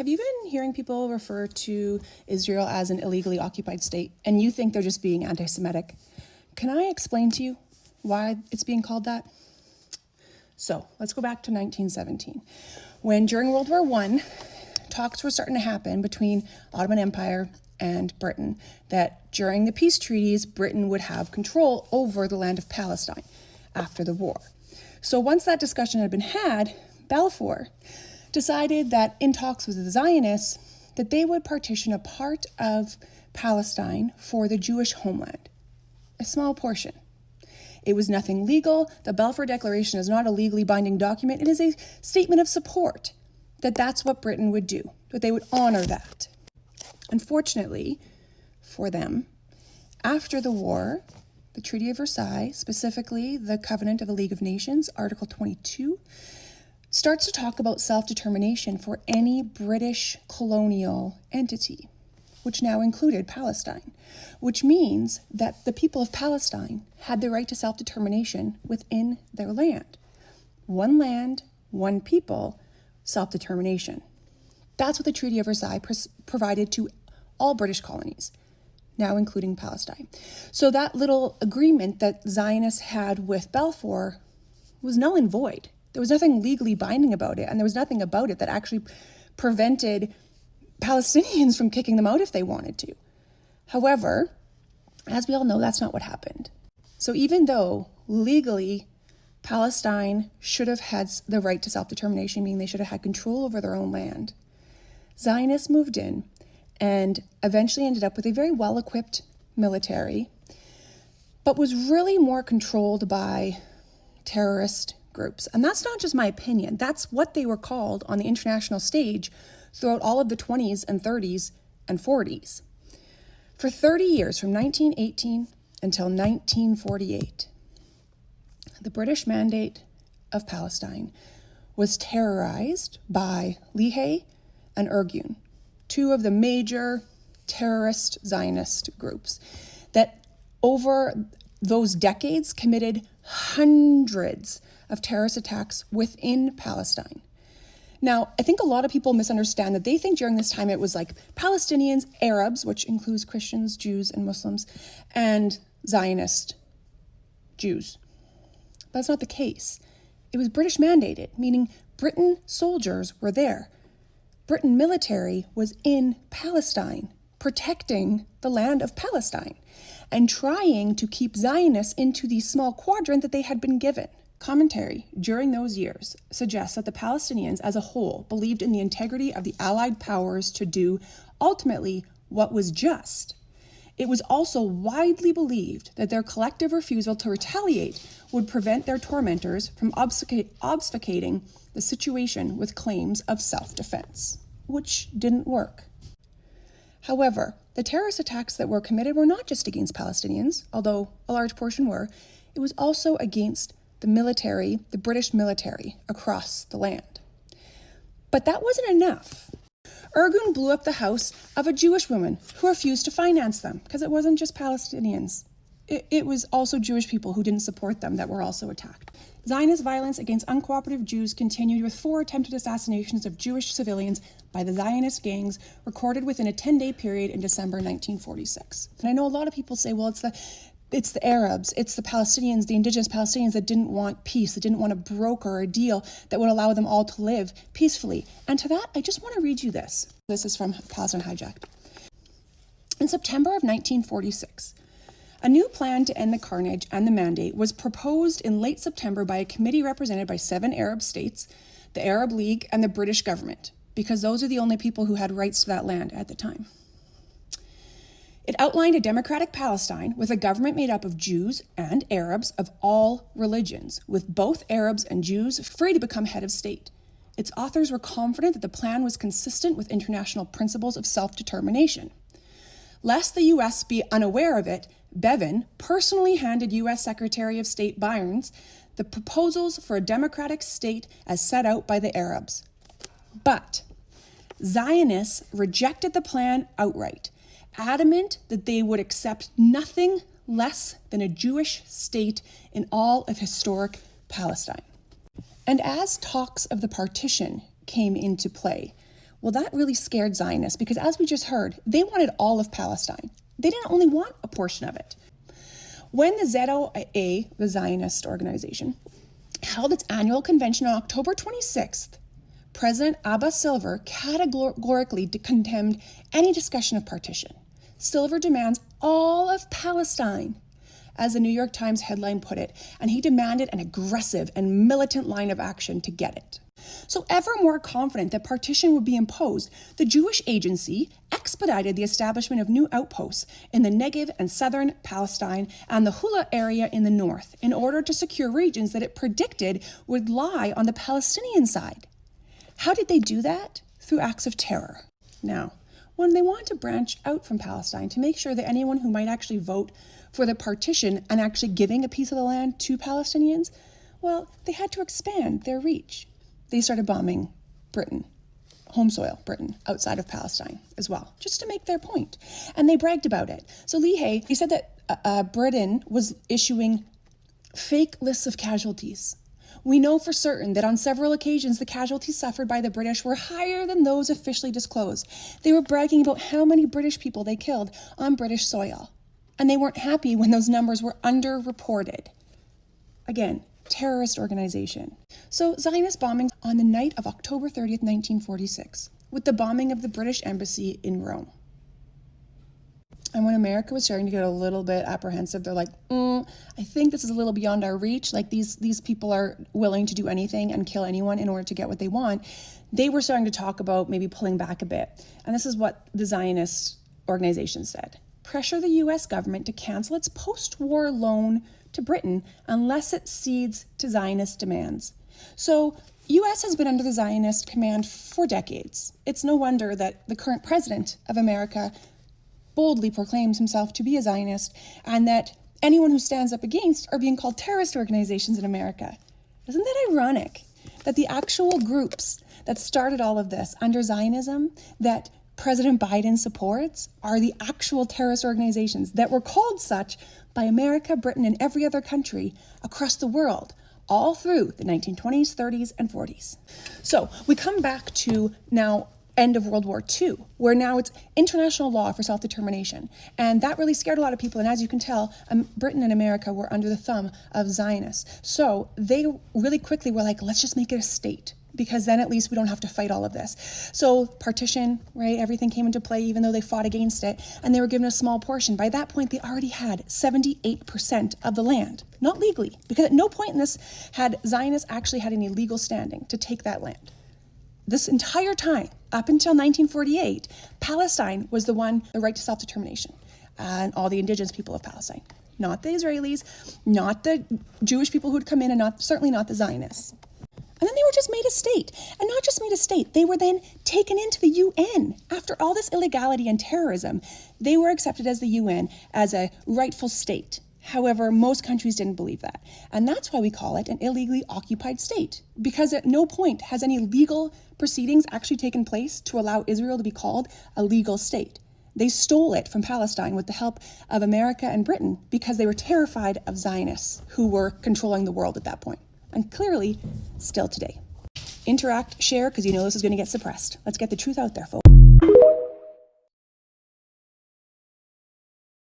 Have you been hearing people refer to Israel as an illegally occupied state, and you think they're just being anti-Semitic? Can I explain to you why it's being called that? So let's go back to 1917, when during World War I, talks were starting to happen between Ottoman Empire and Britain, that during the peace treaties, Britain would have control over the land of Palestine after the war. So once that discussion had been had, Balfour decided that in talks with the Zionists, that they would partition a part of Palestine for the Jewish homeland, a small portion. It was nothing legal. The Balfour Declaration is not a legally binding document. It is a statement of support that that's what Britain would do, that they would honor that. Unfortunately for them, after the war, the Treaty of Versailles, specifically the Covenant of the League of Nations, Article 22, starts to talk about self-determination for any British colonial entity, which now included Palestine, which means that the people of Palestine had the right to self-determination within their land. One people, self-determination. That's what the Treaty of Versailles provided to all British colonies, now including Palestine. So that little agreement that Zionists had with Balfour was null and void. There was nothing legally binding about it, and there was nothing about it that actually prevented Palestinians from kicking them out if they wanted to. However, as we all know, that's not what happened. So even though legally Palestine should have had the right to self-determination, meaning they should have had control over their own land, Zionists moved in and eventually ended up with a very well-equipped military, but was really more controlled by terrorist groups. And that's not just my opinion. That's what they were called on the international stage throughout all of the 20s and 30s and 40s. For 30 years, from 1918 until 1948, the British Mandate of Palestine was terrorized by Lehi and Irgun, two of the major terrorist Zionist groups that over those decades committed hundreds of terrorist attacks within Palestine. Now, I think a lot of people misunderstand that. They think during this time it was like Palestinians, Arabs, which includes Christians, Jews, and Muslims, and Zionist Jews. But that's not the case. It was British mandated, meaning Britain soldiers were there. Britain military was in Palestine, protecting the land of Palestine and trying to keep Zionists into the small quadrant that they had been given. Commentary during those years suggests that the Palestinians as a whole believed in the integrity of the Allied powers to do ultimately what was just. It was also widely believed that their collective refusal to retaliate would prevent their tormentors from obfuscating the situation with claims of self-defense, which didn't work. However, the terrorist attacks that were committed were not just against Palestinians, although a large portion were. It was also against the military, the British military across the land. But that wasn't enough. Irgun blew up the house of a Jewish woman who refused to finance them, because it wasn't just Palestinians. It was also Jewish people who didn't support them that were also attacked. Zionist violence against uncooperative Jews continued with 4 attempted assassinations of Jewish civilians by the Zionist gangs recorded within a 10-day period in December 1946. And I know a lot of people say, well, it's the Arabs, it's the Palestinians, the indigenous Palestinians that didn't want peace, that didn't want a broker or a deal that would allow them all to live peacefully. And to that, I just want to read you this. This is from Palestine Hijacked. In September of 1946, a new plan to end the carnage and the mandate was proposed in late September by a committee represented by 7 Arab states, the Arab League, and the British government, because those are the only people who had rights to that land at the time. It outlined a democratic Palestine with a government made up of Jews and Arabs of all religions, with both Arabs and Jews free to become head of state. Its authors were confident that the plan was consistent with international principles of self-determination. Lest the U.S. be unaware of it, Bevin personally handed U.S. Secretary of State Byrnes the proposals for a democratic state as set out by the Arabs. But Zionists rejected the plan outright, adamant that they would accept nothing less than a Jewish state in all of historic Palestine. And as talks of the partition came into play, Well, that really scared Zionists because, as we just heard, they wanted all of Palestine. They didn't only want a portion of it. When the ZOA, the Zionist organization, held its annual convention on October 26th, President Abbas Silver categorically condemned any discussion of partition. Silver demands all of Palestine, as the New York Times headline put it, and he demanded an aggressive and militant line of action to get it. So ever more confident that partition would be imposed, the Jewish Agency expedited the establishment of new outposts in the Negev and southern Palestine and the Hula area in the north in order to secure regions that it predicted would lie on the Palestinian side. How did they do that? Through acts of terror. Now, when they wanted to branch out from Palestine to make sure that anyone who might actually vote for the partition and actually giving a piece of the land to Palestinians, well, they had to expand their reach. They started bombing Britain, home soil Britain, outside of Palestine as well, just to make their point. And they bragged about it. So Leahy, he said that Britain was issuing fake lists of casualties. We know for certain that on several occasions, the casualties suffered by the British were higher than those officially disclosed. They were bragging about how many British people they killed on British soil. And they weren't happy when those numbers were underreported. Again, terrorist organization. So Zionist bombings on the night of October 30th, 1946, with the bombing of the British embassy in Rome. And when America was starting to get a little bit apprehensive, they're like, I think this is a little beyond our reach. Like these people are willing to do anything and kill anyone in order to get what they want. They were starting to talk about maybe pulling back a bit. And this is what the Zionist organization said. Pressure the U.S. government to cancel its post-war loan to Britain unless it cedes to Zionist demands. So U.S. has been under the Zionist command for decades. It's no wonder that the current president of America boldly proclaims himself to be a Zionist, and that anyone who stands up against are being called terrorist organizations in America. Isn't that ironic that the actual groups that started all of this under Zionism that President Biden supports are the actual terrorist organizations that were called such by America, Britain, and every other country across the world, all through the 1920s, 30s, and 40s. So we come back to now end of World War II, where now it's international law for self-determination. And that really scared a lot of people. And as you can tell, Britain and America were under the thumb of Zionists. So they really quickly were like, let's just make it a state, because then at least we don't have to fight all of this. So partition, right, everything came into play, even though they fought against it, and they were given a small portion. By that point, they already had 78% of the land, not legally, because at no point in this had Zionists actually had any legal standing to take that land. This entire time, up until 1948, Palestine was the right to self-determination, and all the indigenous people of Palestine, not the Israelis, not the Jewish people who'd come in, and certainly not the Zionists. And then they were just made a state. And not just made a state, they were then taken into the UN. After all this illegality and terrorism, they were accepted as the UN as a rightful state. However, most countries didn't believe that. And that's why we call it an illegally occupied state, because at no point has any legal proceedings actually taken place to allow Israel to be called a legal state. They stole it from Palestine with the help of America and Britain because they were terrified of Zionists who were controlling the world at that point. And clearly, still today. Interact, share, because you know this is going to get suppressed. Let's get the truth out there, folks.